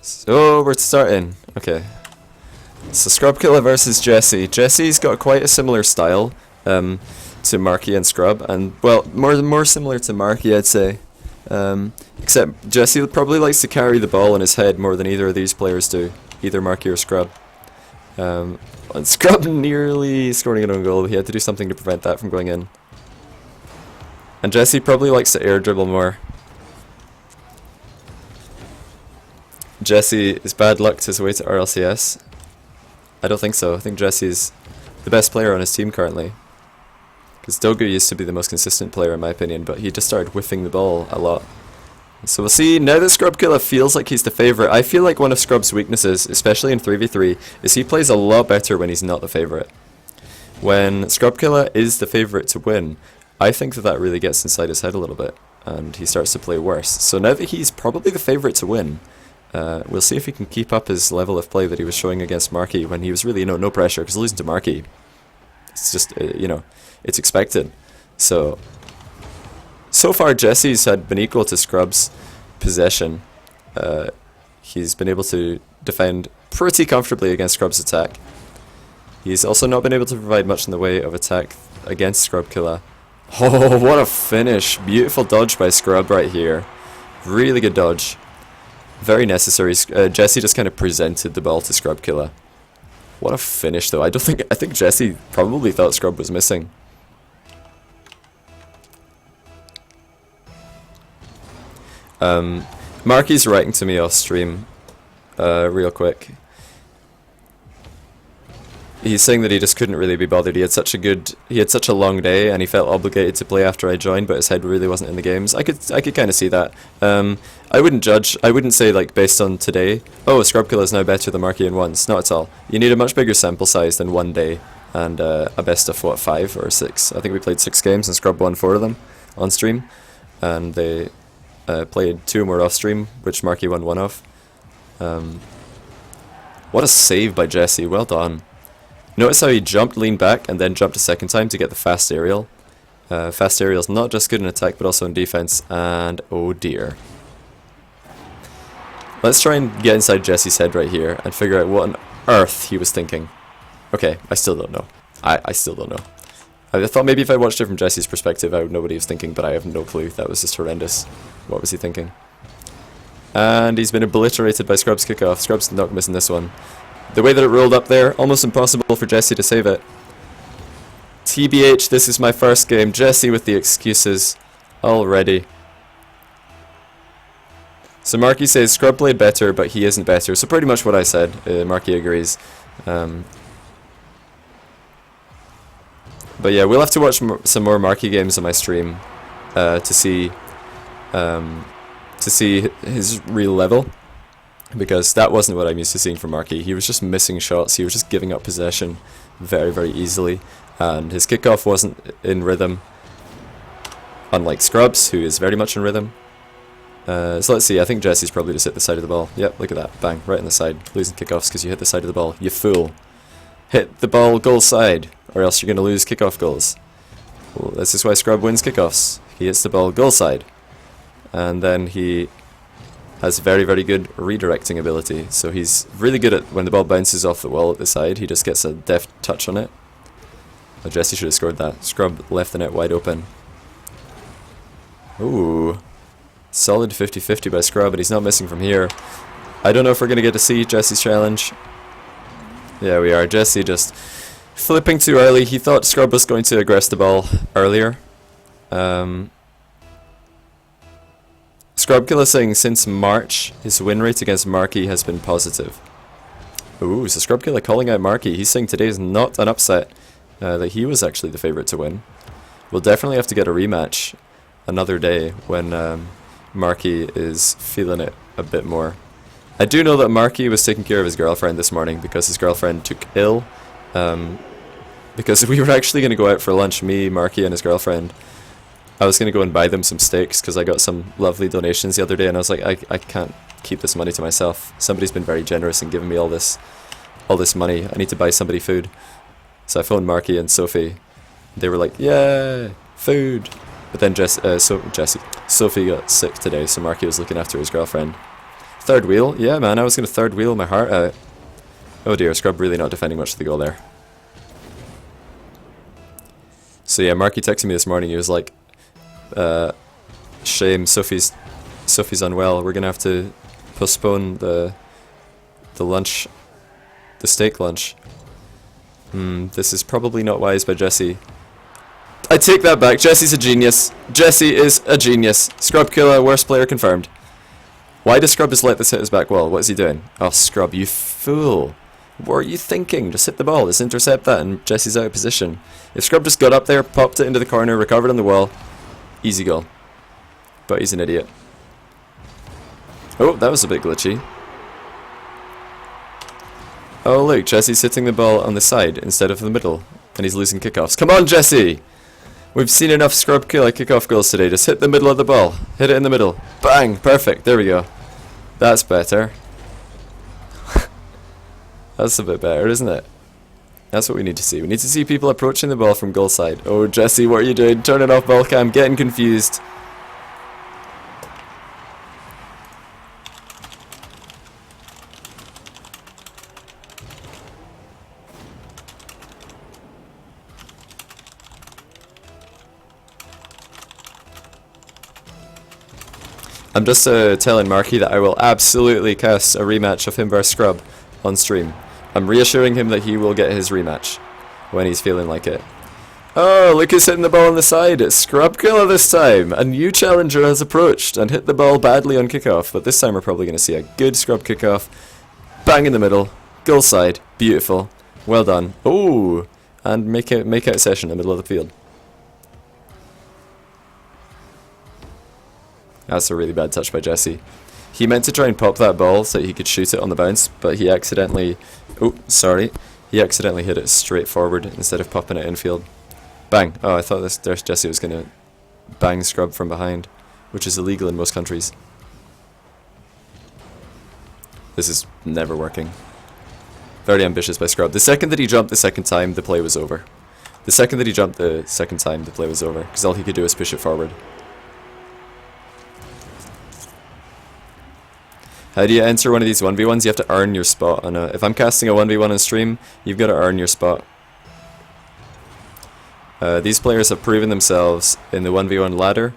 So we're starting. Okay. So Scrub Killa versus Jessie. Jessie's got quite a similar style to Marky and Scrub, and well, more similar to Marky, I'd say. Except Jessie probably likes to carry the ball in his head more than either of these players do, either Marky or Scrub. And Scrub nearly scoring an own goal. He had to do something to prevent that from going in. And Jessie probably likes to air dribble more. Jessie is bad luck to his way to RLCS. I don't think so. I think Jessie's the best player on his team currently. Because Dogu used to be the most consistent player in my opinion, but he just started whiffing the ball a lot. So we'll see. Now that Scrub Killa feels like he's the favourite, I feel like one of Scrub's weaknesses, especially in 3v3, is he plays a lot better when he's not the favourite. When Scrub Killa is the favourite to win, I think that really gets inside his head a little bit, and he starts to play worse. So now that he's probably the favourite to win, we'll see if he can keep up his level of play that he was showing against Marky when he was really, no pressure, because losing to Marky, it's just, it's expected. So far Jessie's had been equal to Scrub's possession. He's been able to defend pretty comfortably against Scrub's attack. He's also not been able to provide much in the way of attack against Scrub Killa. Oh, what a finish. Beautiful dodge by Scrub right here. Really good dodge. Very necessary. Jessie just kind of presented the ball to Scrub Killa. What a finish though. I think Jessie probably thought Scrub was missing. Marky's writing to me off stream real quick. He's saying that he just couldn't really be bothered. He had such a long day, and he felt obligated to play after I joined, but his head really wasn't in the games. I could kind of see that. I wouldn't judge. I wouldn't say like based on today. Oh, Scrub Killa is now better than Marky in ones. Not at all. You need a much bigger sample size than one day, and a best of what, 5 or 6. I think we played 6 games, and Scrub won 4 of them on stream, and they played 2 more off stream, which Marky won 1 of. What a save by Jessie. Well done. Notice how he jumped, leaned back, and then jumped a second time to get the fast aerial. Fast aerial's not just good in attack, but also in defense, and oh dear. Let's try and get inside Jessie's head right here, and figure out what on earth he was thinking. Okay, I still don't know. I still don't know. I thought maybe if I watched it from Jessie's perspective, I would know what he was thinking, but I have no clue. That was just horrendous. What was he thinking? And he's been obliterated by Scrub's kickoff. Scrub's not missing this one. The way that it rolled up there, almost impossible for Jessie to save it. TBH, this is my first game. Jessie with the excuses already. So Marky says Scrub played better, but he isn't better. So pretty much what I said. Marky agrees. But yeah, we'll have to watch some more Marky games on my stream to see his real level. Because that wasn't what I'm used to seeing from Marky. He was just missing shots. He was just giving up possession very, very easily. And his kickoff wasn't in rhythm. Unlike Scrub's, who is very much in rhythm. So let's see. I think Jessie's probably just hit the side of the ball. Yep, look at that. Bang, right on the side. Losing kickoffs because you hit the side of the ball. You fool. Hit the ball goal side, or else you're going to lose kickoff goals. Well, this is why Scrub wins kickoffs. He hits the ball goal side. And then he has very, very good redirecting ability. So he's really good at when the ball bounces off the wall at the side, he just gets a deft touch on it. Oh, Jessie should have scored that. Scrub left the net wide open. Ooh. Solid 50-50 by Scrub, but he's not missing from here. I don't know if we're going to get to see Jessie's challenge. Yeah, we are. Jessie just flipping too early. He thought Scrub was going to aggress the ball earlier. Scrub Killa saying since March, his win rate against Marky has been positive. Ooh, so Scrub Killa calling out Marky. He's saying today is not an upset, that he was actually the favourite to win. We'll definitely have to get a rematch another day when Marky is feeling it a bit more. I do know that Marky was taking care of his girlfriend this morning because his girlfriend took ill. Because we were actually going to go out for lunch, me, Marky and his girlfriend. I was going to go and buy them some steaks because I got some lovely donations the other day, and I was like, I can't keep this money to myself. Somebody's been very generous and giving me all this money. I need to buy somebody food. So I phoned Marky and Sophie. They were like, yeah, food. But then Sophie got sick today, so Marky was looking after his girlfriend. Third wheel? Yeah, man, I was going to third wheel my heart out. Oh dear, Scrub really not defending much of the goal there. So yeah, Marky texted me this morning, he was like, shame, Sophie's unwell, we're going to have to postpone the lunch, the steak lunch. This is probably not wise by Jessie. I take that back, Jessie's a genius. Jessie is a genius. Scrub Killa, worst player confirmed. Why does Scrub just let this hit his back wall? What is he doing? Oh, Scrub, you fool. What are you thinking? Just hit the ball, just intercept that, and Jessie's out of position. If Scrub just got up there, popped it into the corner, recovered on the wall, easy goal. But he's an idiot. Oh, that was a bit glitchy. Oh look, Jessie's hitting the ball on the side instead of the middle, and he's losing kickoffs. Come on, Jessie! We've seen enough Scrub Killa kickoff goals today. Just hit the middle of the ball. Hit it in the middle. Bang! Perfect. There we go. That's better. That's a bit better, isn't it? That's what we need to see. We need to see people approaching the ball from goal side. Oh, Jessie, what are you doing? Turn it off, ball cam. Getting confused. I'm just telling Marky that I will absolutely cast a rematch of him vs Scrub on stream. I'm reassuring him that he will get his rematch when he's feeling like it. Oh, look who's hitting the ball on the side. It's Scrub Killa this time. A new challenger has approached and hit the ball badly on kickoff, but this time we're probably going to see a good Scrub kickoff. Bang in the middle. Goal side. Beautiful. Well done. Oh, and make out session in the middle of the field. That's a really bad touch by Jessie. He meant to try and pop that ball so that he could shoot it on the bounce, but he accidentally... Oh, sorry. He accidentally hit it straight forward instead of popping it infield. Bang. Oh, I thought Jessie was going to bang Scrub from behind, which is illegal in most countries. This is never working. Very ambitious by Scrub. The second that he jumped the second time, the play was over. The second that he jumped the second time, the play was over, because all he could do was push it forward. How do you enter one of these 1v1s? You have to earn your spot. If I'm casting a 1v1 on stream, you've got to earn your spot. These players have proven themselves in the 1v1 ladder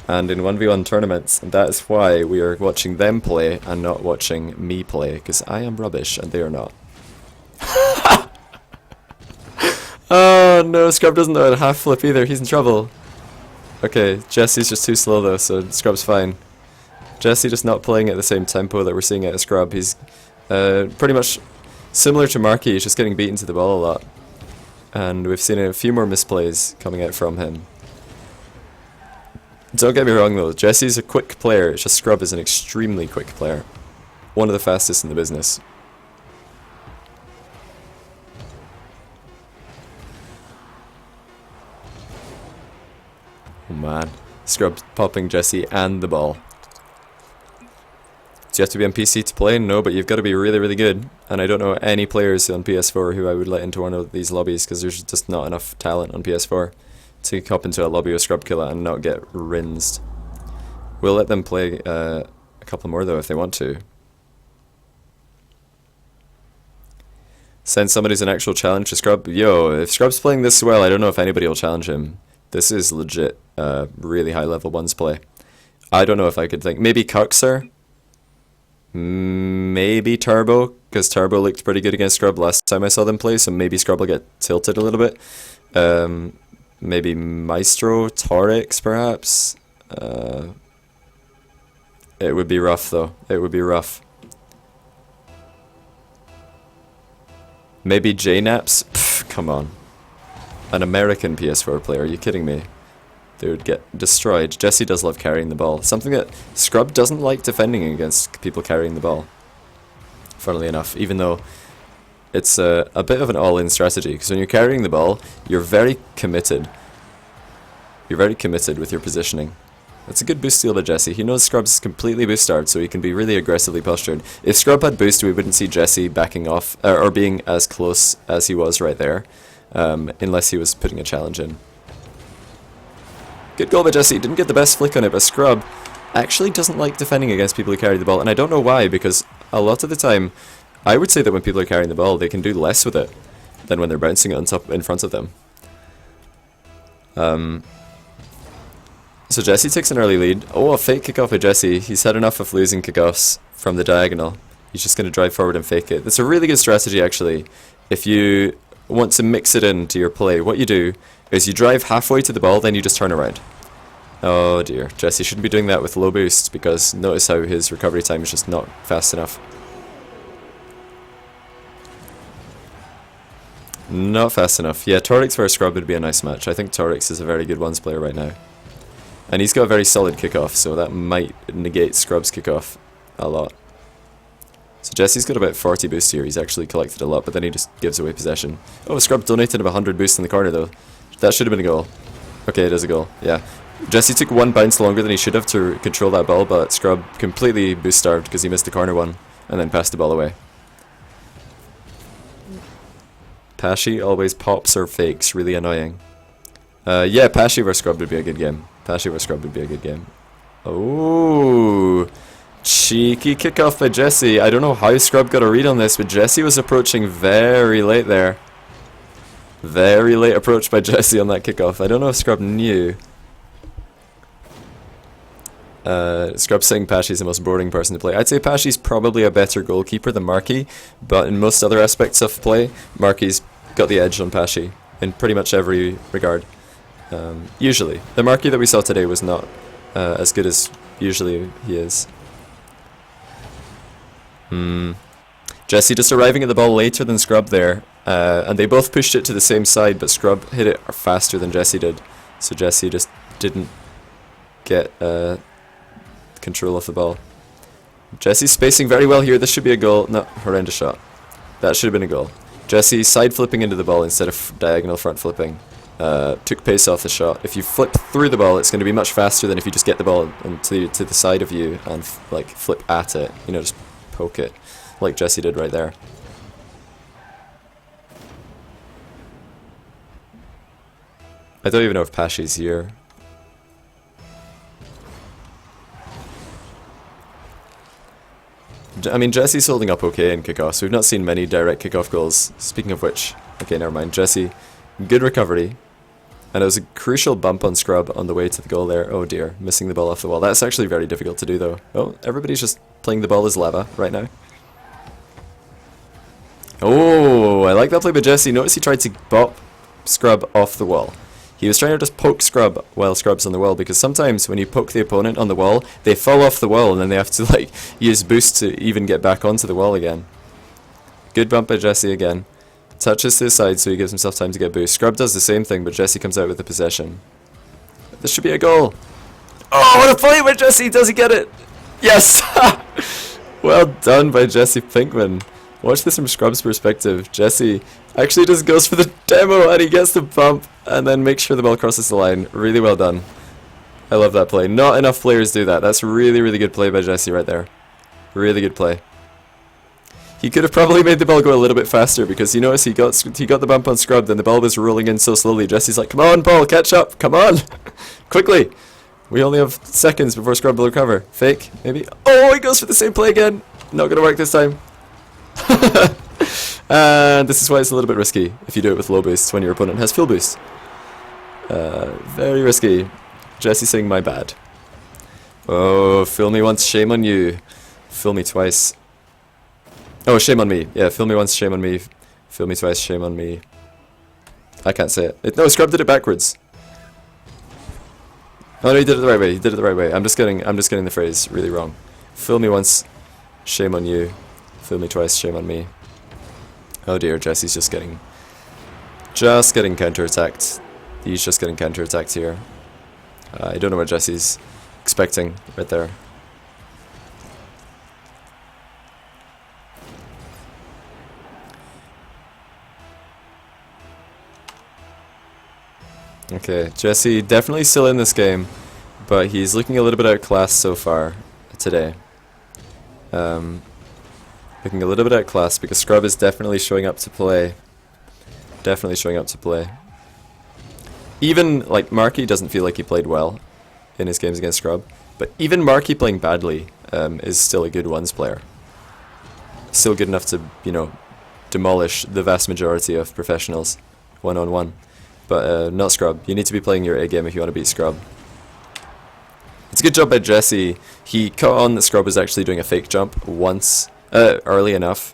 and in 1v1 tournaments, and that is why we are watching them play and not watching me play, because I am rubbish and they are not. Oh no, Scrub doesn't know how to half flip either, he's in trouble. Okay, Jessie's just too slow though, so Scrub's fine. Jessie just not playing at the same tempo that we're seeing at Scrub. He's pretty much similar to Marky, he's just getting beaten to the ball a lot. And we've seen a few more misplays coming out from him. Don't get me wrong though, Jessie's a quick player, it's just Scrub is an extremely quick player. One of the fastest in the business. Oh man, Scrub popping Jessie and the ball. Do you have to be on PC to play? No, but you've got to be really, really good. And I don't know any players on PS4 who I would let into one of these lobbies, because there's just not enough talent on PS4 to hop into a lobby with Scrub Killa and not get rinsed. We'll let them play a couple more though if they want to. Send somebody who's an actual challenge to Scrub. Yo, if Scrub's playing this well, I don't know if anybody will challenge him. This is legit really high level ones play. I don't know if I could think. Maybe Cuxer? Maybe Turbo, because Turbo looked pretty good against Scrub last time I saw them play, so maybe Scrub will get tilted a little bit. Maybe Maestro, Torix perhaps. It would be rough though, it would be rough. Maybe JNaps? Pfft, come on. An American PS4 player, are you kidding me? They would get destroyed. Jessie does love carrying the ball. Something that Scrub doesn't like defending against people carrying the ball. Funnily enough, even though it's a bit of an all-in strategy, because when you're carrying the ball, you're very committed. You're very committed with your positioning. That's a good boost steal by Jessie. He knows Scrub's completely boost starved, so he can be really aggressively postured. If Scrub had boost, we wouldn't see Jessie backing off, or being as close as he was right there, unless he was putting a challenge in. Good goal by Jessie. Didn't get the best flick on it, but Scrub actually doesn't like defending against people who carry the ball, and I don't know why, because a lot of the time, I would say that when people are carrying the ball, they can do less with it than when they're bouncing it on top in front of them. So Jessie takes an early lead. Oh, a fake kickoff by Jessie. He's had enough of losing kickoffs from the diagonal. He's just going to drive forward and fake it. That's a really good strategy, actually. If you want to mix it into your play, what you do is you drive halfway to the ball, then you just turn around. Oh dear, Jessie shouldn't be doing that with low boost, because notice how his recovery time is just not fast enough. Not fast enough. Yeah, Torix versus Scrub would be a nice match. I think Torix is a very good ones player right now. And he's got a very solid kickoff, so that might negate Scrub's kickoff a lot. So Jessie's got about 40 boost here. He's actually collected a lot, but then he just gives away possession. Oh, Scrub donated him 100 boost in the corner, though. That should have been a goal. Okay, it is a goal. Yeah. Jessie took one bounce longer than he should have to control that ball, but Scrub completely boost starved because he missed the corner one and then passed the ball away. Pashy always pops or fakes. Really annoying. Yeah, Pashy vs Scrub would be a good game. Pashy vs Scrub would be a good game. Oh, cheeky kickoff by Jessie. I don't know how Scrub got a read on this, but Jessie was approaching very late there. Very late approach by Jessie on that kickoff. I don't know if Scrub knew. Scrub saying Pashy's the most boring person to play. I'd say Pashy's probably a better goalkeeper than Marky, but in most other aspects of play, Marky's got the edge on Pashy in pretty much every regard. Usually. The Marky that we saw today was not as good as usually he is. Jessie just arriving at the ball later than Scrub there, and they both pushed it to the same side, but Scrub hit it faster than Jessie did, so Jessie just didn't get control of the ball. Jessie's spacing very well here. This should be a goal. No, horrendous shot. That should have been a goal. Jessie side flipping into the ball instead of diagonal front flipping. Took pace off the shot. If you flip through the ball, it's going to be much faster than if you just get the ball to the side of you and like flip at it. You know, just poke it, like Jessie did right there. I don't even know if Pashy's here. I mean, Jessie's holding up okay in kickoffs. We've not seen many direct kickoff goals. Speaking of which, okay, never mind. Jessie, good recovery. And it was a crucial bump on Scrub on the way to the goal there. Oh dear, missing the ball off the wall. That's actually very difficult to do though. Oh, everybody's just playing the ball as lava right now. Oh, I like that play by Jessie. Notice he tried to bop Scrub off the wall. He was trying to just poke Scrub while Scrub's on the wall, because sometimes when you poke the opponent on the wall, they fall off the wall and then they have to like use boost to even get back onto the wall again. Good bump by Jessie again. Touches to the side so he gives himself time to get boost. Scrub does the same thing, but Jessie comes out with the possession. This should be a goal. Oh, what a play by Jessie! Does he get it? Yes! Well done by Jessie Pinkman. Watch this from Scrub's perspective. Jessie actually just goes for the demo and he gets the bump and then makes sure the ball crosses the line. Really well done. I love that play. Not enough players do that. That's really, really good play by Jessie right there. Really good play. He could have probably made the ball go a little bit faster, because you notice he got the bump on Scrub, then the ball was rolling in so slowly. Jessie's like, come on, ball, catch up, come on, quickly. We only have seconds before Scrub will recover. Fake, maybe. Oh, he goes for the same play again. Not going to work this time. And this is why it's a little bit risky if you do it with low boost when your opponent has full boost. Very risky. Jessie saying my bad. Oh, fool me once, shame on you. Fool me twice. Oh, shame on me. Yeah, fool me once, shame on me. Fool me twice, shame on me. I can't say it. No, Scrub did it backwards. Oh no, he did it the right way. He did it the right way. I'm just getting the phrase really wrong. Fool me once, shame on you. Fool me twice, shame on me. Oh dear, Jessie's just getting counter-attacked. He's just getting counter-attacked here. I don't know what Jessie's expecting right there. Okay, Jessie definitely still in this game, but he's looking a little bit outclassed so far today. Looking a little bit outclassed because Scrub is definitely showing up to play. Definitely showing up to play. Even, like, Marky doesn't feel like he played well in his games against Scrub. But even Marky playing badly is still a good ones player. Still good enough to, you know, demolish the vast majority of professionals one-on-one. But not Scrub. You need to be playing your A game if you want to beat Scrub. It's a good job by Jessie. He caught on that Scrub was actually doing a fake jump once, early enough.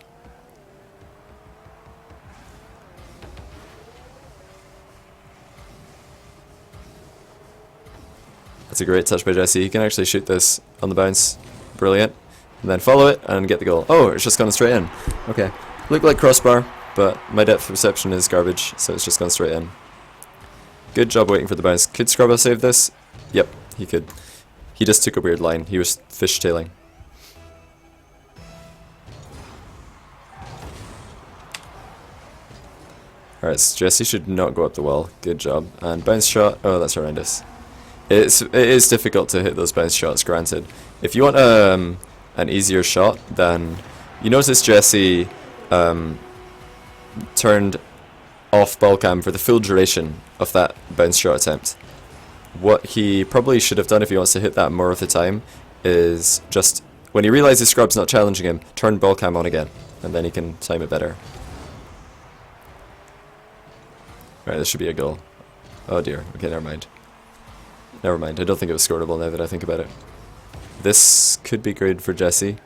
That's a great touch by Jessie. He can actually shoot this on the bounce. Brilliant. And then follow it and get the goal. Oh, it's just gone straight in. Okay. Looked like crossbar, but my depth of perception is garbage, so it's just gone straight in. Good job waiting for the bounce. Could Scrub have saved this? Yep, he could. He just took a weird line. He was fishtailing. Alright, so Jessie should not go up the wall. Good job. And bounce shot. Oh, that's horrendous. It is difficult to hit those bounce shots, granted. If you want an easier shot, then you notice Jessie turned off ball cam for the full duration of that bounce shot attempt. What he probably should have done if he wants to hit that more of the time is just, when he realizes Scrub's not challenging him, turn ball cam on again, and then he can time it better. Right, this should be a goal. Oh dear, okay, never mind. Never mind, I don't think it was scoreable now that I think about it. This could be good for Jessie.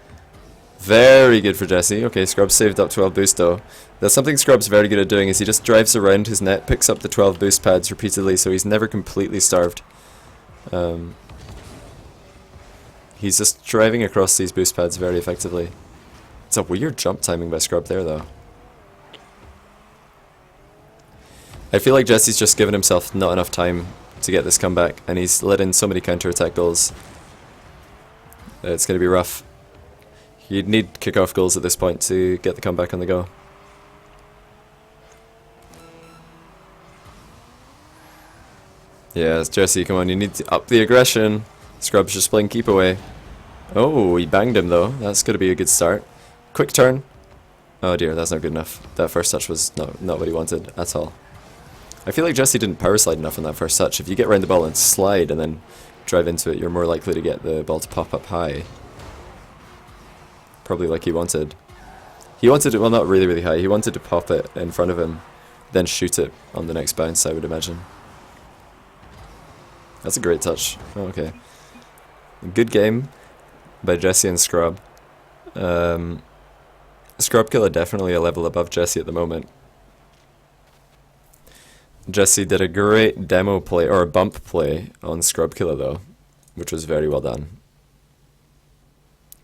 Very good for Jessie. Okay, Scrub saved up 12 boost though. That's something Scrub's very good at doing, is he just drives around his net, picks up the 12 boost pads repeatedly, so he's never completely starved. He's just driving across these boost pads very effectively. It's a weird jump timing by Scrub there though. I feel like Jessie's just given himself not enough time to get this comeback, and he's let in so many counter-attack goals. It's going to be rough. You'd need kick-off goals at this point to get the comeback on the go. Yeah, Jessie, come on, you need to up the aggression. Scrub's just playing keep away. Oh, he banged him though. That's going to be a good start. Quick turn. Oh dear, that's not good enough. That first touch was not what he wanted at all. I feel like Jessie didn't power slide enough on that first touch. If you get around the ball and slide and then drive into it, you're more likely to get the ball to pop up high. Probably like he wanted. He wanted it, well, not really, really high. He wanted to pop it in front of him, then shoot it on the next bounce, I would imagine. That's a great touch. Oh, okay. Good game by Jessie and Scrub. Scrub Killa definitely a level above Jessie at the moment. Jessie did a great demo play, or a bump play, on Scrub Killa though, which was very well done.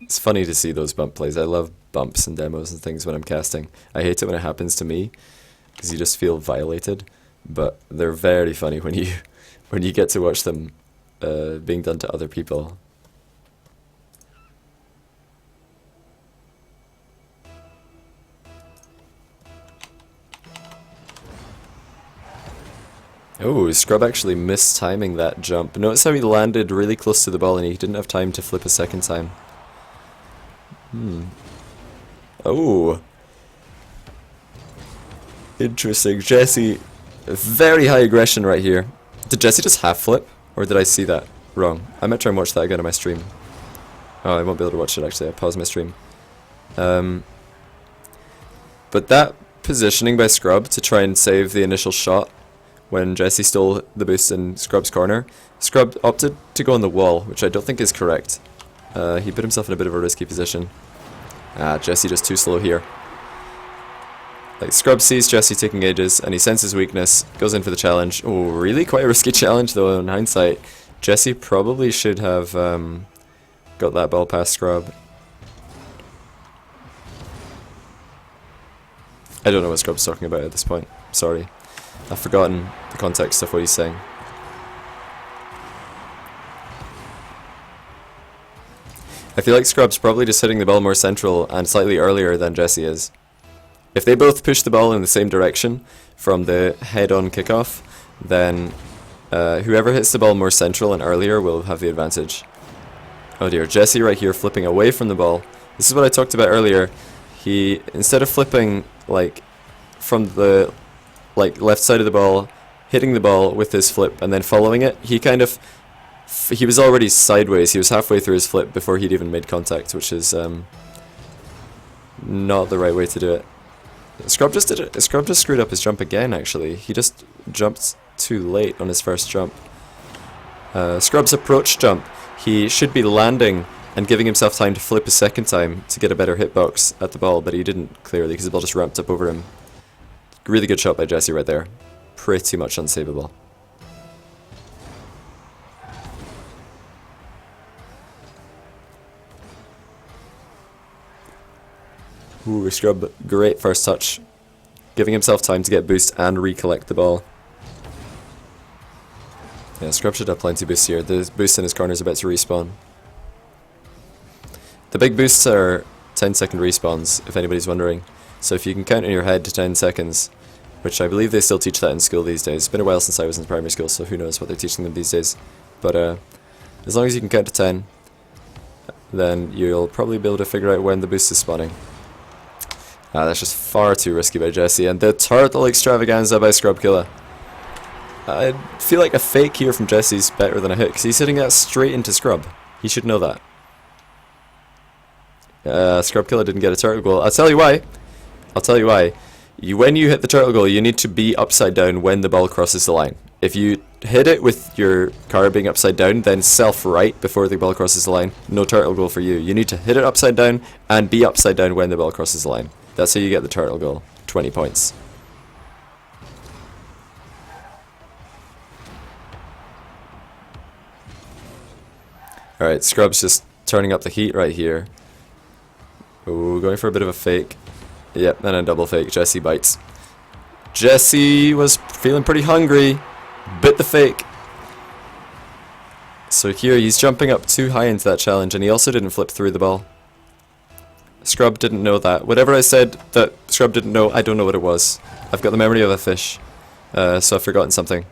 It's funny to see those bump plays. I love bumps and demos and things when I'm casting. I hate it when it happens to me, because you just feel violated, but they're very funny when you get to watch them being done to other people. Oh, Scrub actually mistiming that jump. Notice how he landed really close to the ball and he didn't have time to flip a second time. Oh. Interesting. Jessie, very high aggression right here. Did Jessie just half flip? Or did I see that wrong? I might try and watch that again on my stream. Oh, I won't be able to watch it actually. I'll pause my stream. But that positioning by Scrub to try and save the initial shot when Jessie stole the boost in Scrub's corner, Scrub opted to go on the wall, which I don't think is correct. He put himself in a bit of a risky position. Jessie just too slow here. Like, Scrub sees Jessie taking ages, and he senses weakness, goes in for the challenge. Oh, really? Quite a risky challenge, though, in hindsight. Jessie probably should have got that ball past Scrub. I don't know what Scrub's talking about at this point. Sorry. I've forgotten the context of what he's saying. I feel like Scrub's probably just hitting the ball more central and slightly earlier than Jessie is. If they both push the ball in the same direction from the head-on kickoff, then whoever hits the ball more central and earlier will have the advantage. Oh dear, Jessie right here flipping away from the ball. This is what I talked about earlier. He, instead of flipping like from the left side of the ball, hitting the ball with his flip and then following it, he kind of he was already sideways. He was halfway through his flip before he'd even made contact, which is not the right way to do it. Scrub just did it. Scrub just screwed up his jump again, actually. He just jumped too late on his first jump. Scrub's approach jump. He should be landing and giving himself time to flip a second time to get a better hitbox at the ball, but he didn't clearly because the ball just ramped up over him. Really good shot by Jessie right there. Pretty much unsavable. Ooh, Scrub, great first touch. Giving himself time to get boost and recollect the ball. Yeah, Scrub should have plenty of boost here. The boost in his corner is about to respawn. The big boosts are 10-second respawns, if anybody's wondering. So if you can count in your head to 10 seconds, which I believe they still teach that in school these days. It's been a while since I was in primary school, so who knows what they're teaching them these days. But as long as you can count to 10, then you'll probably be able to figure out when the boost is spawning. That's just far too risky by Jessie, and the turtle extravaganza by Scrub Killa. I feel like a fake here from Jessie's better than a hit, because he's hitting that straight into Scrub. He should know that. Scrub Killa didn't get a turtle goal. I'll tell you why. When you hit the turtle goal, you need to be upside down when the ball crosses the line. If you hit it with your car being upside down, then self-right before the ball crosses the line, no turtle goal for you. You need to hit it upside down and be upside down when the ball crosses the line. That's how you get the turtle goal. 20 points. Alright, Scrub's just turning up the heat right here. Ooh, going for a bit of a fake. Yep, and a double fake. Jessie bites. Jessie was feeling pretty hungry. Bit the fake. So here he's jumping up too high into that challenge, and he also didn't flip through the ball. Scrub didn't know that. Whatever I said that Scrub didn't know, I don't know what it was. I've got the memory of a fish, so I've forgotten something.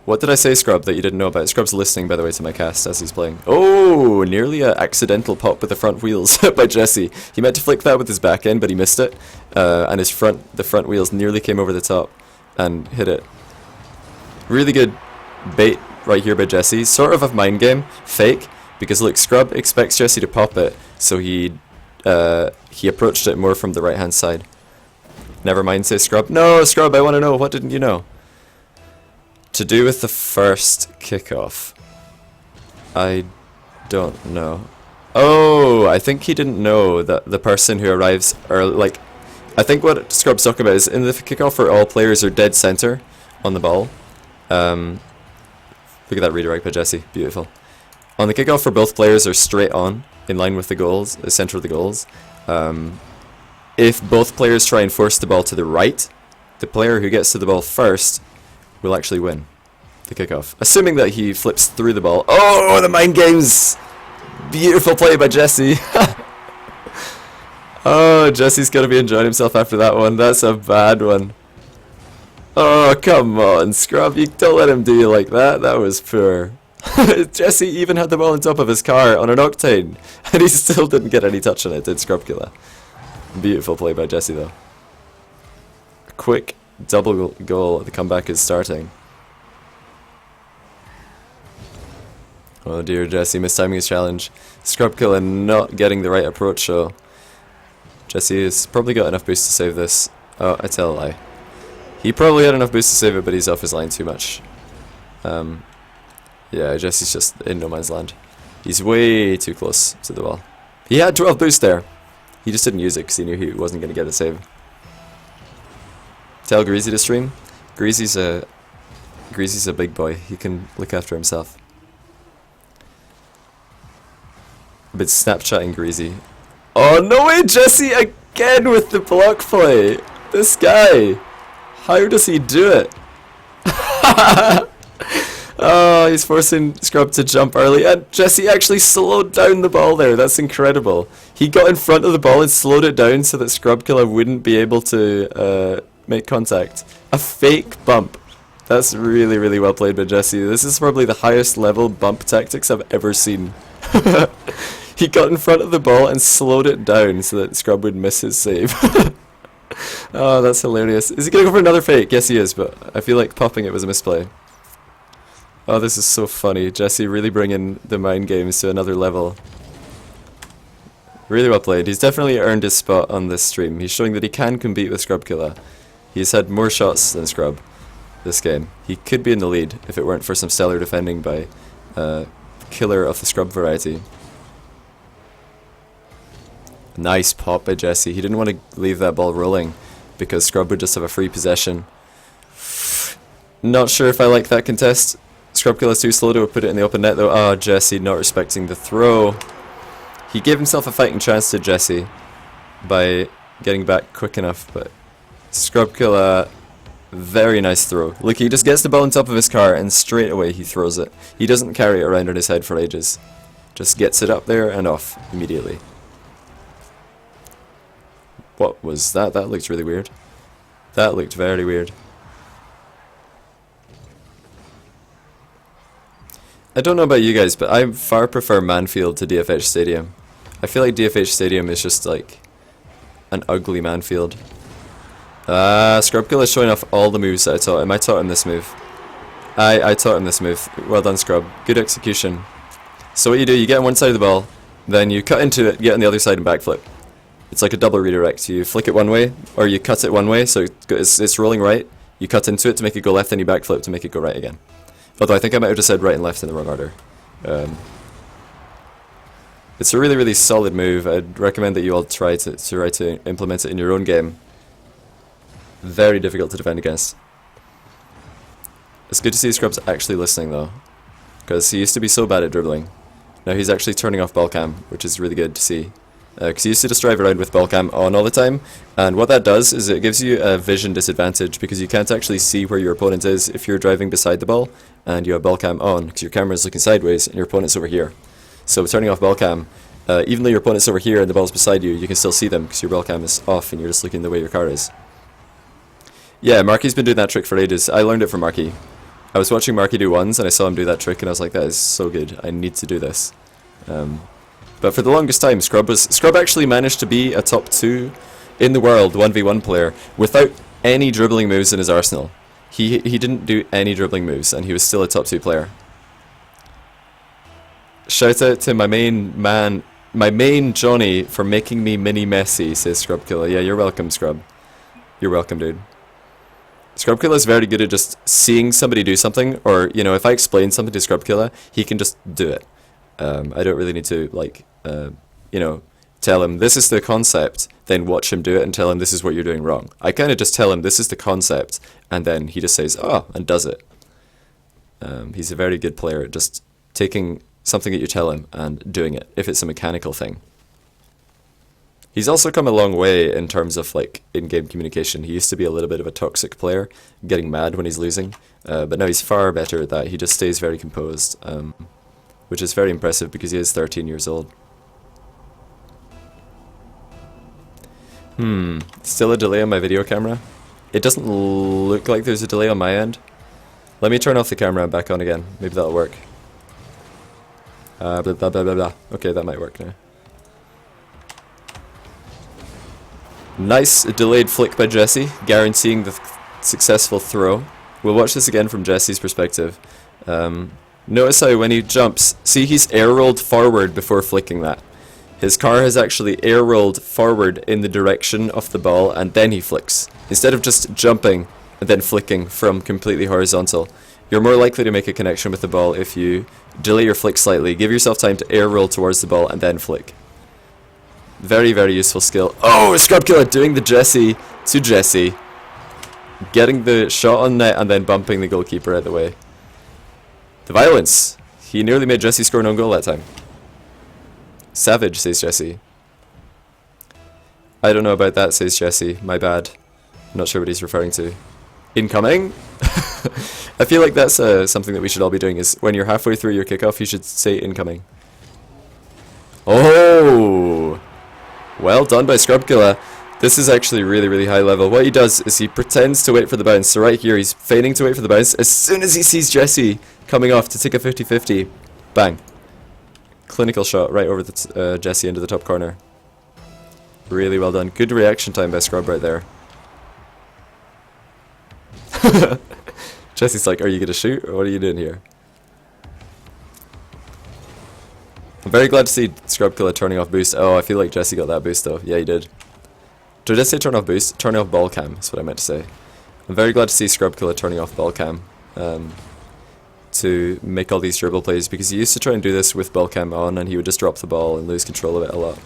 What did I say, Scrub, that you didn't know about? Scrub's listening, by the way, to my cast as he's playing. Oh, nearly an accidental pop with the front wheels by Jessie. He meant to flick that with his back end, but he missed it, and the front wheels nearly came over the top and hit it. Really good bait right here by Jessie. Sort of a mind game, fake, because look, Scrub expects Jessie to pop it, so he approached it more from the right hand side. Never mind, say Scrub. No, Scrub, I want to know, what didn't you know? To do with the first kickoff. I don't know. Oh, I think he didn't know that the person who arrives early, like, I think what Scrub's talking about is in the kickoff where all players are dead center on the ball. Look at that redirect by Jessie, beautiful. On the kickoff where both players are straight on, in line with the goals, the center of the goals. If both players try and force the ball to the right, the player who gets to the ball first will actually win the kickoff. Assuming that he flips through the ball. Oh, the mind games! Beautiful play by Jessie. Oh, Jessie's gonna be enjoying himself after that one. That's a bad one. Oh, come on, Scrub. You don't let him do you like that. That was poor. Jessie even had the ball on top of his car on an octane, and he still didn't get any touch on it, did Scrub Killa. Beautiful play by Jessie, though. Quick double goal. The comeback is starting. Oh dear, Jessie mistiming his challenge. Scrub Killa not getting the right approach, so Jessie has probably got enough boost to save this. Oh, I tell a lie. He probably had enough boost to save it, but he's off his line too much. Yeah, Jessie's just in no man's land. He's way too close to the wall. He had 12 boost there. He just didn't use it because he knew he wasn't going to get a save. Tell Greasy to stream. Greasy's a big boy. He can look after himself. I've been Snapchatting Greasy. Oh no way, Jessie again with the block play. This guy. How does he do it? Oh, he's forcing Scrub to jump early, and Jessie actually slowed down the ball there. That's incredible. He got in front of the ball and slowed it down so that Scrub Killa wouldn't be able to make contact. A fake bump. That's really, really well played by Jessie. This is probably the highest level bump tactics I've ever seen. He got in front of the ball and slowed it down so that Scrub would miss his save. Oh, that's hilarious. Is he going to go for another fake? Yes, he is, but I feel like popping it was a misplay. Oh, this is so funny. Jessie really bringing the mind games to another level. Really well played. He's definitely earned his spot on this stream. He's showing that he can compete with Scrub Killa. He's had more shots than Scrub this game. He could be in the lead if it weren't for some stellar defending by Killer of the Scrub variety. Nice pop by Jessie. He didn't want to leave that ball rolling because Scrub would just have a free possession. Not sure if I like that contest. Scrub Killa's too slow to put it in the open net though. Ah, Jessie not respecting the throw. He gave himself a fighting chance to Jessie by getting back quick enough, but Scrub Killa, very nice throw. Look, he just gets the ball on top of his car and straight away he throws it. He doesn't carry it around on his head for ages. Just gets it up there and off immediately. What was that? That looked really weird. That looked very weird. I don't know about you guys, but I far prefer Manfield to DFH Stadium. I feel like DFH Stadium is just like an ugly Manfield. Scrub Killa is showing off all the moves that I taught him. I taught him this move. I taught him this move. Well done, Scrub. Good execution. So what you do, you get on one side of the ball, then you cut into it, get on the other side and backflip. It's like a double redirect. You flick it one way, or you cut it one way, so it's rolling right. You cut into it to make it go left, then you backflip to make it go right again. Although I think I might have just said right and left in the wrong order. It's a really, really solid move. I'd recommend that you all try to implement it in your own game. Very difficult to defend against. It's good to see Scrub's actually listening though, because he used to be so bad at dribbling. Now he's actually turning off ball cam, which is really good to see. Because he used to just drive around with ball cam on all the time, and what that does is it gives you a vision disadvantage because you can't actually see where your opponent is if you're driving beside the ball and you have ball cam on, because your camera is looking sideways and your opponent's over here. So turning off ball cam, even though your opponent's over here and the ball's beside you, you can still see them because your ball cam is off and you're just looking the way your car is. Yeah, Marky's been doing that trick for ages. I learned it from Marky. I was watching Marky do ones and I saw him do that trick and I was like, that is so good, I need to do this. But for the longest time, Scrub actually managed to be a top 2 in the world 1v1 player without any dribbling moves in his arsenal. He didn't do any dribbling moves and he was still a top 2 player. Shout out to my main Johnny for making me mini Messi, says Scrub Killa. Yeah, you're welcome, Scrub. You're welcome, dude. Scrub Killa is very good at just seeing somebody do something, or, you know, if I explain something to Scrub Killa, he can just do it. I don't really need to, like, you know, tell him this is the concept, then watch him do it and tell him this is what you're doing wrong. I kind of just tell him this is the concept, and then he just says, oh, and does it. He's a very good player at just taking something that you tell him and doing it, if it's a mechanical thing. He's also come a long way in terms of, like, in-game communication. He used to be a little bit of a toxic player, getting mad when he's losing, but now he's far better at that. He just stays very composed, which is very impressive because he is 13 years old. Still a delay on my video camera? It doesn't look like there's a delay on my end. Let me turn off the camera and back on again. Maybe that'll work. Blah, blah, blah, blah, blah. Okay, that might work now. Nice delayed flick by Jessie, guaranteeing the successful throw. We'll watch this again from Jessie's perspective. Notice how when he jumps, see he's air rolled forward before flicking that. His car has actually air rolled forward in the direction of the ball and then he flicks. Instead of just jumping and then flicking from completely horizontal. You're more likely to make a connection with the ball if you delay your flick slightly, give yourself time to air roll towards the ball and then flick. Very, very useful skill. Oh, Scrub Killa doing the Jessie to Jessie. Getting the shot on net and then bumping the goalkeeper out of the way. The violence. He nearly made Jessie score an own goal that time. Savage, says Jessie. I don't know about that, says Jessie. My bad. I'm not sure what he's referring to. Incoming? I feel like that's something that we should all be doing, is when you're halfway through your kickoff, you should say incoming. Oh! Well done by Scrub Killa. This is actually really, really high level. What he does is he pretends to wait for the bounce. So right here, he's feigning to wait for the bounce. As soon as he sees Jessie coming off to take a 50-50, bang. Clinical shot right over the Jessie into the top corner. Really well done. Good reaction time by Scrub right there. Jessie's like, are you going to shoot? Or what are you doing here? I'm very glad to see Scrub Killa turning off boost. Oh, I feel like Jessie got that boost though. Yeah, he did. Did I say turn off boost? Turning off ball cam is what I meant to say. I'm very glad to see Scrub Killa turning off ball cam to make all these dribble plays, because he used to try and do this with ball cam on and he would just drop the ball and lose control of it a lot.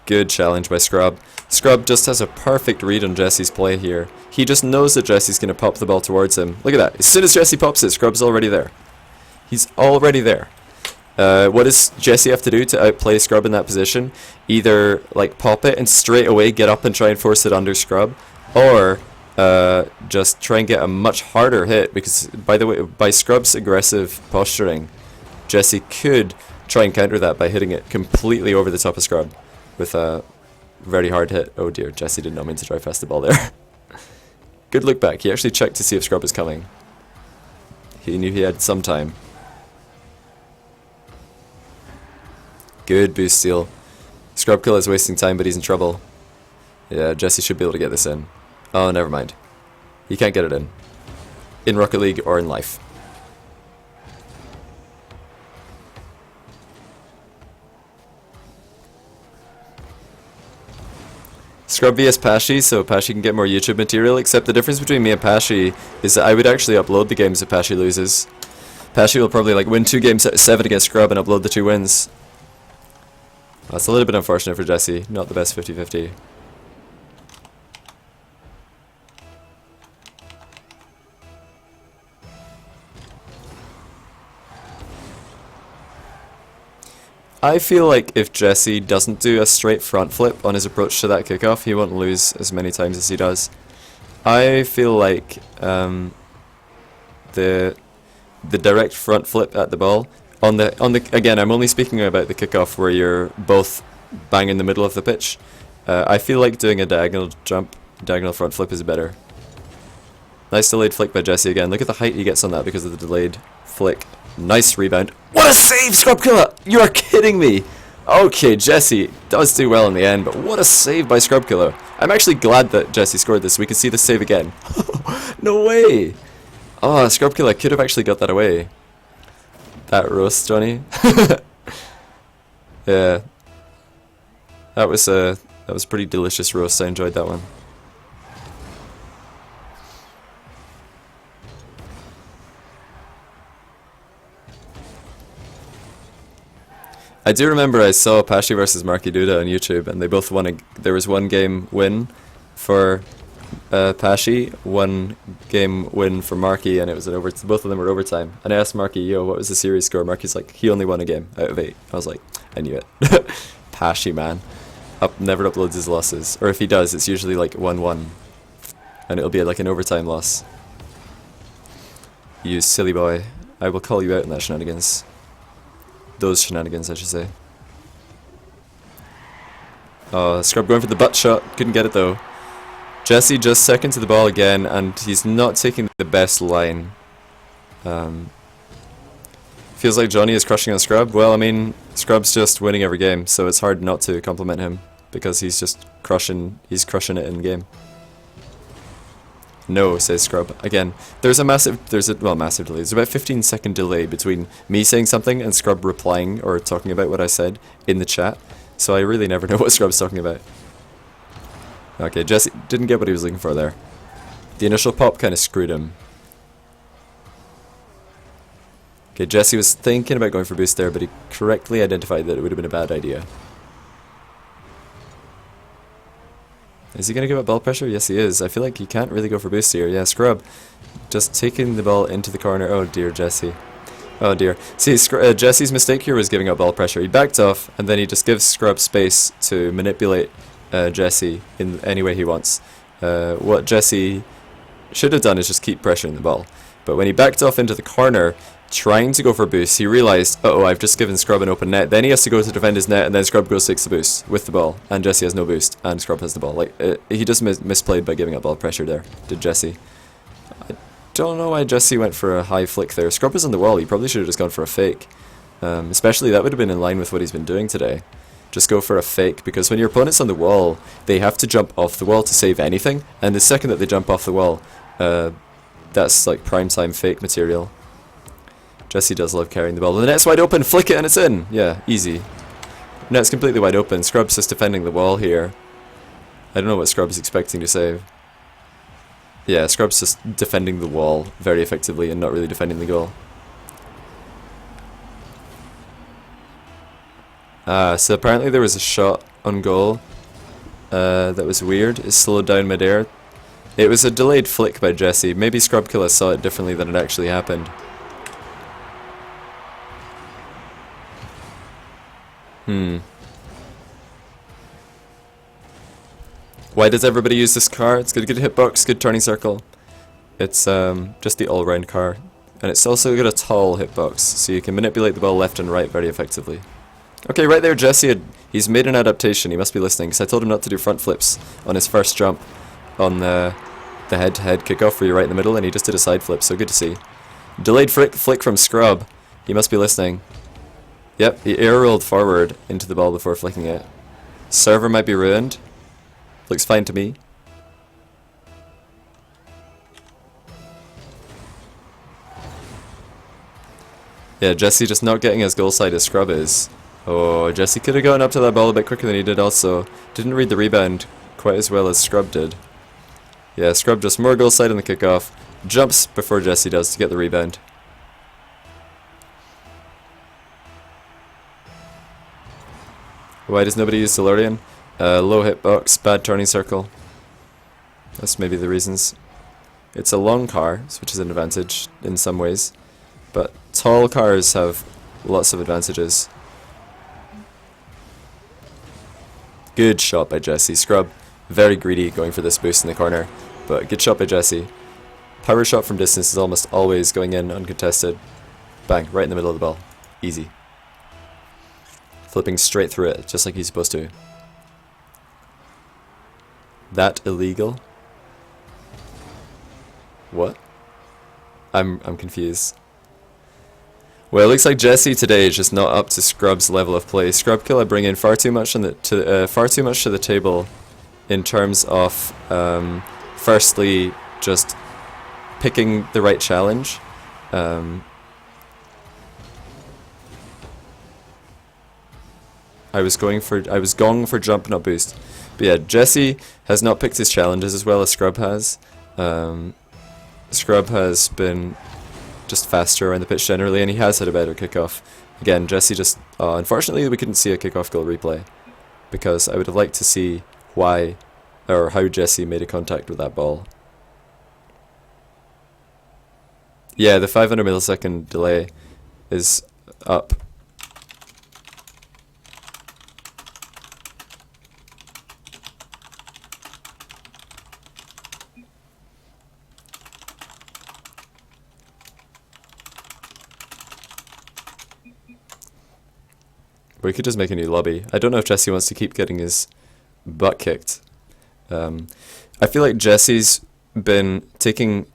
Good challenge by Scrub. Scrub just has a perfect read on Jessie's play here. He just knows that Jessie's going to pop the ball towards him. Look at that. As soon as Jessie pops it, Scrub's already there. He's already there. What does Jessie have to do to outplay Scrub in that position? Either like pop it and straight away get up and try and force it under Scrub, or just try and get a much harder hit, because by the way, by Scrub's aggressive posturing, Jessie could try and counter that by hitting it completely over the top of Scrub with a very hard hit. Oh dear, Jessie did not mean to drive past the ball there. Good look back. He actually checked to see if Scrub was coming. He knew he had some time. Good boost steal. Scrub Killa is wasting time, but he's in trouble. Yeah, Jessie should be able to get this in. Oh, never mind. He can't get it in Rocket League or in life. Scrub vs Pashy, so Pashy can get more YouTube material, except the difference between me and Pashy is that I would actually upload the games if Pashy loses. Pashy will probably like win 2 games out of 7 against Scrub and upload the 2 wins. That's a little bit unfortunate for Jessie, not the best 50-50. I feel like if Jessie doesn't do a straight front flip on his approach to that kickoff, he won't lose as many times as he does. I feel like the direct front flip at the ball on the again, I'm only speaking about the kickoff where you're both bang in the middle of the pitch. I feel like doing a diagonal front flip is better. Nice delayed flick by Jessie again. Look at the height he gets on that because of the delayed flick. Nice rebound. What a save, Scrub Killa! You are kidding me! Okay, Jessie does do well in the end, but what a save by Scrub Killa. I'm actually glad that Jessie scored this. We can see the save again. No way! Oh, Scrub Killa could have actually got that away. That roast, Johnny. Yeah. That was pretty delicious roast. I enjoyed that one. I do remember I saw Pashy versus Marky Duda on YouTube, and they both won there was 1 game win for Pashy, 1 game win for Marky, and it was both of them were overtime. And I asked Marky, yo, what was the series score? Marky's like, he only won a game out of 8. I was like, I knew it. Pashy, man. Never uploads his losses. Or if he does, it's usually like 1-1. And it'll be like an overtime loss. You silly boy. I will call you out in that shenanigans. Those shenanigans, I should say. Oh, Scrub going for the butt shot. Couldn't get it though. Jessie just second to the ball again, and he's not taking the best line. Feels like Johnny is crushing on Scrub. Well, I mean, Scrub's just winning every game, so it's hard not to compliment him, because he's just crushing it in game. No, says Scrub. Again, there's a massive delay. There's about 15-second delay between me saying something and Scrub replying or talking about what I said in the chat. So I really never know what Scrub's talking about. Okay, Jessie didn't get what he was looking for there. The initial pop kind of screwed him. Okay, Jessie was thinking about going for boost there, but he correctly identified that it would have been a bad idea. Is he going to give up ball pressure? Yes, he is. I feel like he can't really go for boost here. Yeah, Scrub just taking the ball into the corner. Oh dear, Jessie. Oh dear. See, Jessie's mistake here was giving up ball pressure. He backed off, and then he just gives Scrub space to manipulate Jessie in any way he wants. What Jessie should have done is just keep pressuring the ball. But when he backed off into the corner, trying to go for a boost, he realised, uh-oh, I've just given Scrub an open net. Then he has to go to defend his net, and then Scrub goes takes the boost with the ball, and Jessie has no boost, and Scrub has the ball. Like, he just misplayed by giving up ball pressure there, did Jessie. I don't know why Jessie went for a high flick there. Scrub was on the wall. He probably should have just gone for a fake. Especially, that would have been in line with what he's been doing today. Just go for a fake, because when your opponent's on the wall, they have to jump off the wall to save anything, and the second that they jump off the wall, that's like prime time fake material. Jessie does love carrying the ball. The net's wide open, flick it and it's in! Yeah, easy. Net's completely wide open. Scrub's just defending the wall here. I don't know what Scrub's expecting to save. Yeah, Scrub's just defending the wall very effectively and not really defending the goal. So apparently there was a shot on goal that was weird. It slowed down midair. It was a delayed flick by Jessie. Maybe Killa saw it differently than it actually happened. Why does everybody use this car? It's got a good hitbox, good turning circle. It's just the all-round car. And it's also got a tall hitbox, so you can manipulate the ball left and right very effectively. Okay, right there, Jessie, he's made an adaptation. He must be listening, because I told him not to do front flips on his first jump on the head-to-head kickoff where you're right in the middle, and he just did a side flip, so good to see. Delayed flick from Scrub. He must be listening. Yep, he air rolled forward into the ball before flicking it. Server might be ruined. Looks fine to me. Yeah, Jessie just not getting as goal side as Scrub is. Oh, Jessie could have gotten up to that ball a bit quicker than he did also. Didn't read the rebound quite as well as Scrub did. Yeah, Scrub just more goal side on the kickoff. Jumps before Jessie does to get the rebound. Why does nobody use DeLorean? Low hitbox, bad turning circle. That's maybe the reasons. It's a long car, which is an advantage in some ways. But tall cars have lots of advantages. Good shot by Jessie. Scrub, very greedy going for this boost in the corner. But good shot by Jessie. Power shot from distance is almost always going in uncontested. Bang, right in the middle of the ball. Easy. Flipping straight through it, just like he's supposed to. That illegal? What? I'm confused. Well, it looks like Jessie today is just not up to Scrub's level of play. Killa bring in far too much to the table in terms of firstly just picking the right challenge. I was gong for jump, not boost. But yeah, Jessie has not picked his challenges as well as Scrub has. Scrub has been just faster around the pitch generally, and he has had a better kickoff. Again, Jessie just... unfortunately, we couldn't see a kickoff goal replay, because I would have liked to see why, or how Jessie made a contact with that ball. Yeah, the 500 millisecond delay is up. We could just make a new lobby. I don't know if Jessie wants to keep getting his butt kicked. I feel like Jessie's been taking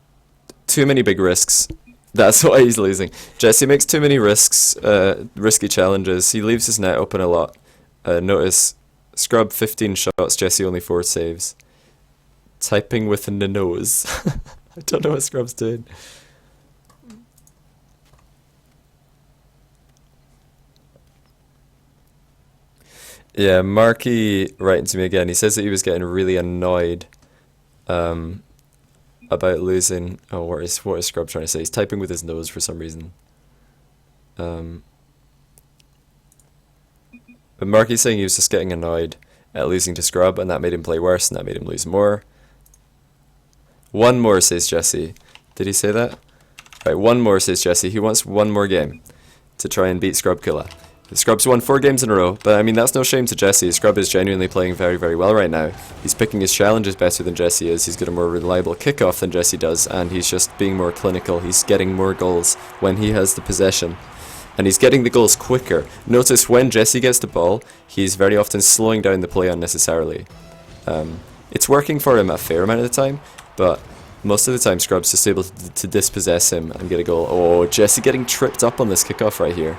too many big risks. That's why he's losing. Jessie makes too many risks, risky challenges. He leaves his net open a lot. Notice, Scrub 15 shots, Jessie only 4 saves. Typing with the nose. I don't know what Scrub's doing. Yeah, Marky writing to me again. He says that he was getting really annoyed about losing. Oh, what is Scrub trying to say? He's typing with his nose for some reason. But Marky's saying he was just getting annoyed at losing to Scrub, and that made him play worse, and that made him lose more. One more, says Jessie. Did he say that? Right, one more, says Jessie. He wants one more game to try and beat Killa. Scrub's won 4 games in a row, but I mean, that's no shame to Jessie. Scrub is genuinely playing very, very well right now. He's picking his challenges better than Jessie is, he's got a more reliable kickoff than Jessie does, and he's just being more clinical. He's getting more goals when he has the possession. And he's getting the goals quicker. Notice when Jessie gets the ball, he's very often slowing down the play unnecessarily. It's working for him a fair amount of the time, but most of the time Scrub's just able to dispossess him and get a goal. Oh, Jessie getting tripped up on this kickoff right here.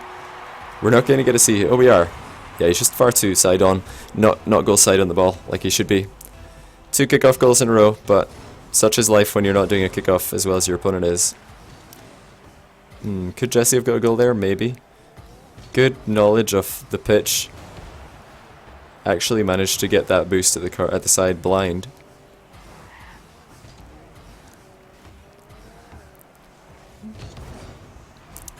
We're not going to get to see... Oh, we are. Yeah, he's just far too side on. Not goal side on the ball, like he should be. 2 kickoff goals in a row, but such is life when you're not doing a kickoff as well as your opponent is. Could Jessie have got a goal there? Maybe. Good knowledge of the pitch. Actually managed to get that boost at the side blind.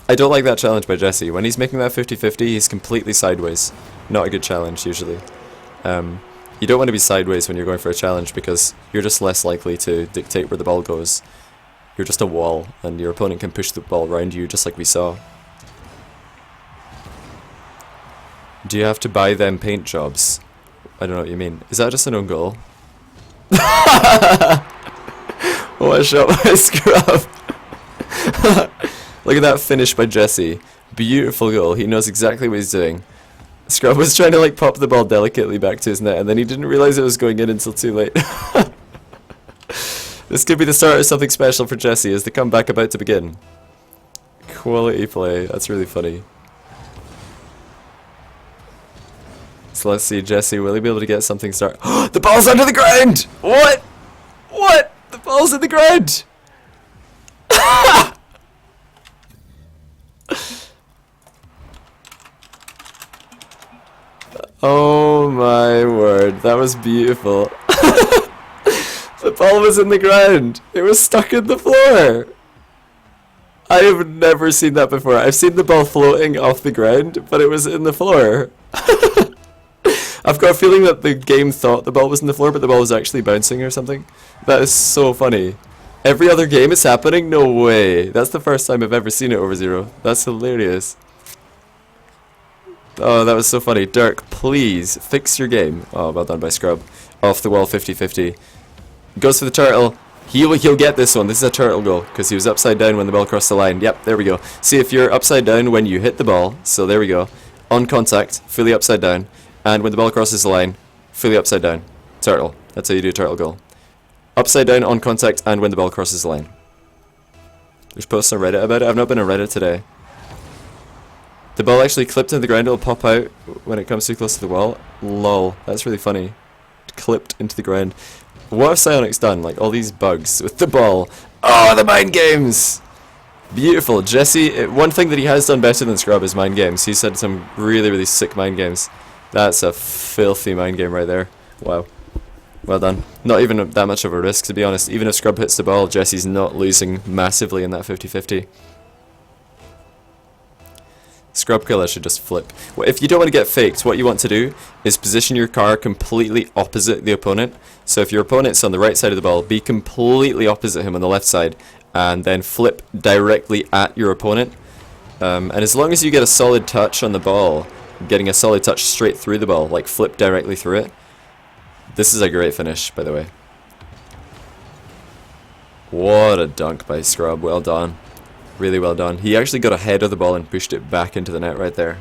I don't like that challenge by Jessie. When he's making that 50-50, he's completely sideways. Not a good challenge, usually. You don't want to be sideways when you're going for a challenge because you're just less likely to dictate where the ball goes. You're just a wall, and your opponent can push the ball around you, just like we saw. Do you have to buy them paint jobs? I don't know what you mean. Is that just an own goal? What a shot by Scrub! Look at that finish by Jessie. Beautiful goal. He knows exactly what he's doing. Scrub was trying to like pop the ball delicately back to his net, and then he didn't realize it was going in until too late. This could be the start of something special for Jessie. Is the comeback about to begin? Quality play. That's really funny. So let's see, Jessie, will he be able to get something started? The ball's under the ground! What? What? The ball's in the ground! Oh my word, that was beautiful. The ball was in the ground. It was stuck in the floor. I have never seen that before. I've seen the ball floating off the ground, but it was in the floor. I've got a feeling that the game thought the ball was in the floor, but the ball was actually bouncing or something. That is so funny. Every other game it's happening? No way. That's the first time I've ever seen it over 0. That's hilarious. Oh, that was so funny. Dirk, please fix your game. Oh, well done by Scrub. Off the wall, 50-50. Goes for the turtle. He'll get this one. This is a turtle goal because he was upside down when the ball crossed the line. Yep, there we go. See, if you're upside down when you hit the ball, so there we go. On contact, fully upside down. And when the ball crosses the line, fully upside down. Turtle. That's how you do a turtle goal. Upside down, on contact, and when the ball crosses the line. There's posts on Reddit about it. I've not been on Reddit today. The ball actually clipped into the ground. It'll pop out when it comes too close to the wall. Lol. That's really funny. Clipped into the ground. What have Psionic's done? Like, all these bugs with the ball. Oh, the mind games! Beautiful. Jessie, one thing that he has done better than Scrub is mind games. He's had some really, really sick mind games. That's a filthy mind game right there. Wow. Well done. Not even that much of a risk, to be honest. Even if Scrub hits the ball, Jessie's not losing massively in that 50-50. Scrub Killa should just flip. Well, if you don't want to get faked, what you want to do is position your car completely opposite the opponent. So if your opponent's on the right side of the ball, be completely opposite him on the left side, and then flip directly at your opponent. And as long as you get a solid touch on the ball, getting a solid touch straight through the ball, like flip directly through it. This is a great finish, by the way. What a dunk by Scrub. Well done. Really well done. He actually got ahead of the ball and pushed it back into the net right there.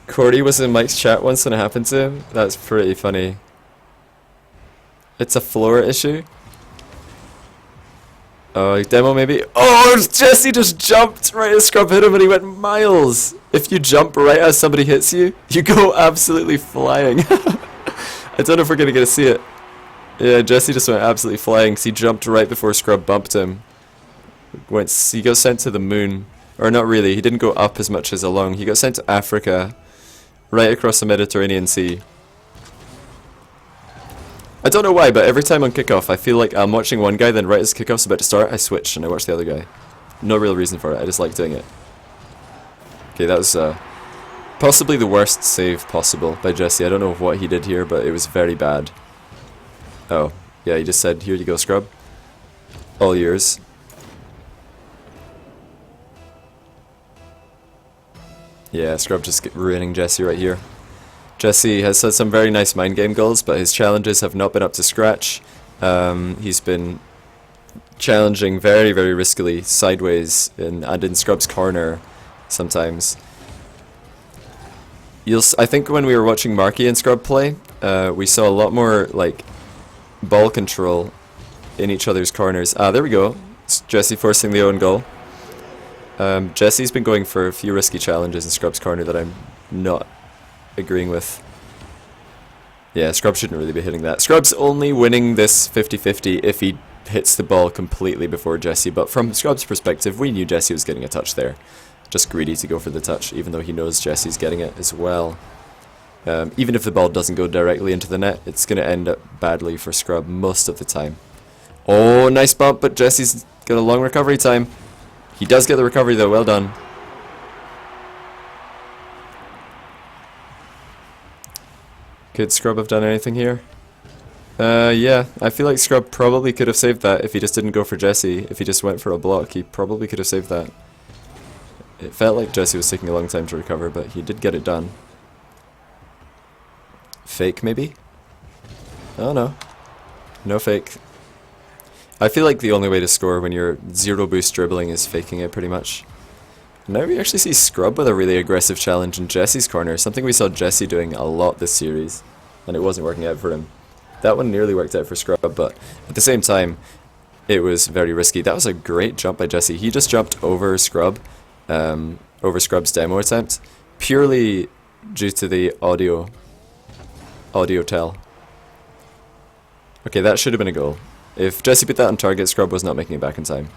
Cordy was in Mike's chat once when it happened to him. That's pretty funny. It's a floor issue. Oh, demo maybe? Oh, Jessie just jumped right as Scrub hit him and he went miles. If you jump right as somebody hits you, you go absolutely flying. I don't know if we're going to get to see it. Yeah, Jessie just went absolutely flying because he jumped right before Scrub bumped him. He got sent to the moon. Or not really, he didn't go up as much as along. He got sent to Africa, right across the Mediterranean Sea. I don't know why, but every time on kickoff, I feel like I'm watching one guy, then right as kickoff's about to start, I switch and I watch the other guy. No real reason for it, I just like doing it. Okay, that was possibly the worst save possible by Jessie. I don't know what he did here, but it was very bad. Oh, yeah, he just said, here you go, Scrub. All yours. Yeah, Scrub just ruining Jessie right here. Jessie has had some very nice mind game goals, but his challenges have not been up to scratch. He's been challenging very, very riskily sideways and in Scrub's corner sometimes. I think when we were watching Marky and Scrub play, we saw a lot more like ball control in each other's corners. Ah, there we go. It's Jessie forcing the own goal. Jessie's been going for a few risky challenges in Scrub's corner that I'm not agreeing with. Yeah, Scrub shouldn't really be hitting that. Scrub's only winning this 50-50 if he hits the ball completely before Jessie, but from Scrub's perspective, we knew Jessie was getting a touch there. Just greedy to go for the touch, even though he knows Jessie's getting it as well. Even if the ball doesn't go directly into the net, it's going to end up badly for Scrub most of the time. Oh, nice bump, but Jessie's got a long recovery time. He does get the recovery though, well done. Could Scrub have done anything here? Yeah, I feel like Scrub probably could have saved that if he just didn't go for Jessie. If he just went for a block, he probably could have saved that. It felt like Jessie was taking a long time to recover, but he did get it done. Fake, maybe? Oh no. No fake. I feel like the only way to score when you're zero boost dribbling is faking it pretty much. Now we actually see Scrub with a really aggressive challenge in Jessie's corner, something we saw Jessie doing a lot this series, and it wasn't working out for him. That one nearly worked out for Scrub, but at the same time, it was very risky. That was a great jump by Jessie. He just jumped over Scrub, over Scrub's demo attempt, purely due to the audio tell. Okay, that should have been a goal. If Jessie put that on target, Scrub was not making it back in time.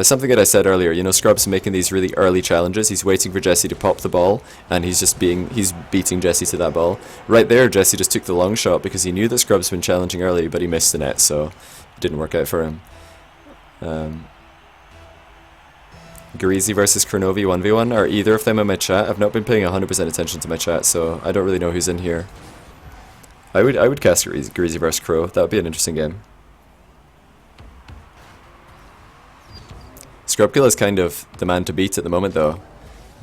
Something that I said earlier, you know, Scrub's making these really early challenges. He's waiting for Jessie to pop the ball, and he's beating Jessie to that ball. Right there, Jessie just took the long shot because he knew that Scrub's been challenging early, but he missed the net, so it didn't work out for him. Greasy versus Kronovi 1v1. Are either of them in my chat? I've not been paying 100% attention to my chat, so I don't really know who's in here. I would cast Greasy versus Crow. That would be an interesting game. Killa is kind of the man to beat at the moment, though.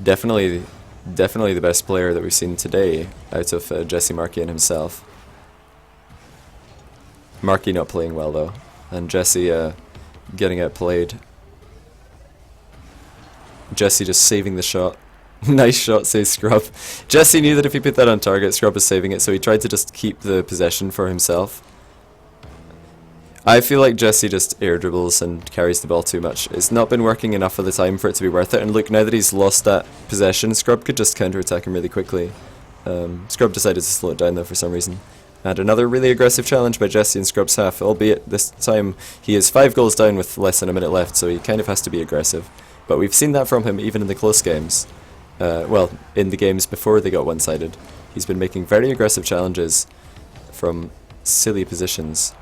Definitely the best player that we've seen today out of Jessie, Markey, and himself. Markey not playing well though, and Jessie getting outplayed. Jessie just saving the shot. Nice shot, says Scrub. Jessie knew that if he put that on target, Scrub was saving it, so he tried to just keep the possession for himself. I feel like Jessie just air dribbles and carries the ball too much. It's not been working enough of the time for it to be worth it, and look, now that he's lost that possession, Scrub could just counter-attack him really quickly. Scrub decided to slow it down though for some reason. And another really aggressive challenge by Jessie in Scrub's half, albeit this time he is 5 goals down with less than a minute left, so he kind of has to be aggressive. But we've seen that from him even in the close games. Well, in the games before they got one-sided. He's been making very aggressive challenges from silly positions.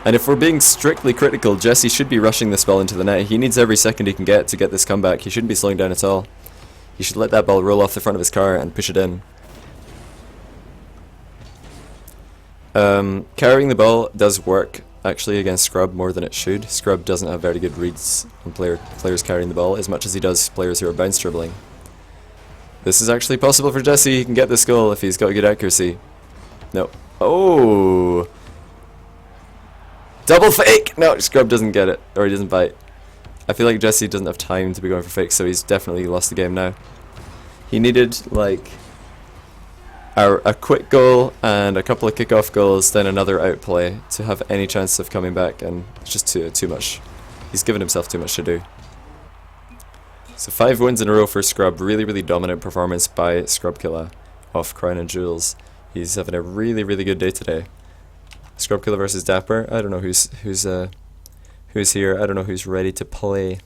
And if we're being strictly critical, Jessie should be rushing this ball into the net. He needs every second he can get to get this comeback. He shouldn't be slowing down at all. He should let that ball roll off the front of his car and push it in. Carrying the ball does work actually against Scrub more than it should. Scrub doesn't have very good reads on players carrying the ball as much as he does players who are bounce dribbling. This is actually possible for Jessie. He can get this goal if he's got good accuracy. No. Oh! Double fake! No, Scrub doesn't get it, or he doesn't bite. I feel like Jessie doesn't have time to be going for fakes, so he's definitely lost the game now. He needed, like, a quick goal and a couple of kickoff goals, then another outplay to have any chance of coming back, and it's just too much. He's given himself too much to do. So 5 wins in a row for Scrub. Really, really dominant performance by Scrub Killa off Crown and Jewels. He's having a really, really good day today. Scrub Killa versus Dapper. I don't know who's here. I don't know who's ready to play.